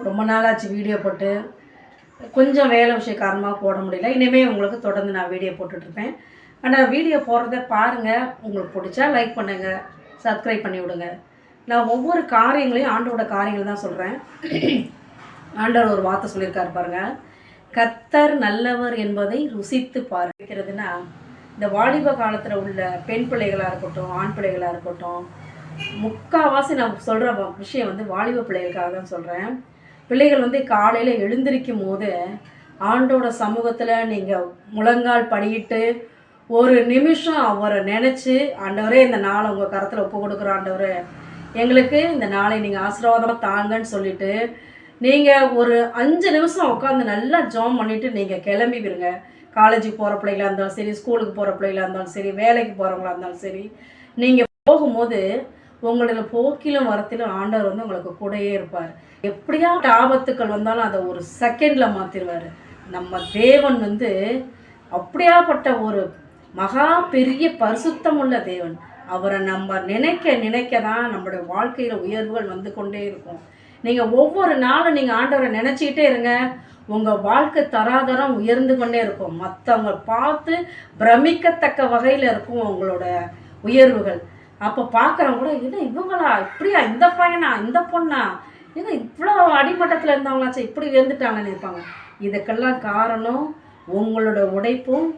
ரொம்ப நாளாச்சு வீடியோ போட்டு கொஞ்சம் வேலை விஷய காரணமாக போட முடியல. இனிமேல் உங்களுக்கு தொடர்ந்து நான் வீடியோ போட்டுட்ருப்பேன். ஆனால் வீடியோ போடுறத பாருங்கள், உங்களுக்கு பிடிச்சா லைக் பண்ணுங்கள், சப்ஸ்கிரைப் பண்ணி விடுங்க. நான் ஒவ்வொரு காரியங்களையும் ஆண்டோட காரியங்கள் தான் சொல்கிறேன். ஆண்டவர் ஒரு வார்த்தை சொல்லியிருக்காரு பாருங்கள், கர்த்தர் நல்லவர் என்பதை ருசித்து பார்க்கிறதுனா, இந்த வாலிப காலத்தில் உள்ள பெண் பிள்ளைகளாக இருக்கட்டும், ஆண் பிள்ளைகளாக இருக்கட்டும், முக்கால்வாசி நான் சொல்கிற விஷயம் வந்து வாலிப பிள்ளைகளுக்காக தான் சொல்கிறேன். பிள்ளைகள் வந்து காலையில் எழுந்திருக்கும் போது ஆண்டோட சமூகத்தில் நீங்கள் முழங்கால் படியிட்டு ஒரு நிமிஷம் அவரை நினச்சி, ஆண்டவரே இந்த நாளை உங்கள் கரத்தில் ஒப்பு கொடுக்குற ஆண்டவரே, எங்களுக்கு இந்த நாளை நீங்கள் ஆசீர்வாதமாக தாங்கன்னு சொல்லிவிட்டு நீங்கள் ஒரு 5 நிமிஷம் உட்காந்து நல்லா ஜாம் பண்ணிவிட்டு நீங்கள் கிளம்பி விடுங்க. காலேஜுக்கு போகிற பிள்ளைகளாக இருந்தாலும் சரி, ஸ்கூலுக்கு போகிற பிள்ளைகளாக இருந்தாலும் சரி, வேலைக்கு போகிறவங்களா இருந்தாலும் சரி, நீங்கள் போகும்போது உங்களோட போக்கிலும் வரத்திலும் ஆண்டவர் வந்து உங்களுக்கு கூடயே இருப்பார். எப்படியா ஆபத்துக்கள் வந்தாலும் அதை ஒரு செகண்டில் மாற்றிடுவார். நம்ம தேவன் வந்து அப்படியாப்பட்ட ஒரு மகா பெரிய பரிசுத்தம் உள்ள தேவன். அவரை நம்ம நினைக்க நினைக்க தான் நம்மளுடைய வாழ்க்கையில் உயர்வுகள் வந்து கொண்டே இருக்கும். நீங்கள் ஒவ்வொரு நாளும் நீங்கள் ஆண்டவரை நினச்சிக்கிட்டே இருங்க, உங்கள் வாழ்க்கை தராதரம் உயர்ந்து கொண்டே இருக்கும். மற்றவங்க பார்த்து பிரமிக்கத்தக்க வகையில் இருக்கும் உங்களோட உயர்வுகள். அப்போ பார்க்குறவங்க கூட, இது இவங்களா, இப்படியா, இந்த பையனா, இந்த பொண்ணா, இது இவ்வளோ அடிமட்டத்தில் இருந்தவங்களாச்சும் இப்படி இருந்துட்டாங்கன்னு இருப்பாங்க. இதுக்கெல்லாம் காரணம் உங்களோட உழைப்பும்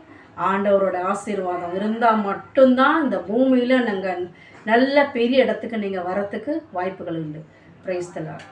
ஆண்டவரோட ஆசீர்வாதம் இருந்தால் மட்டும்தான் இந்த பூமியில் நாங்கள் நல்ல பெரிய இடத்துக்கு நீங்கள் வரத்துக்கு வாய்ப்புகள் உண்டு. Praise the Lord.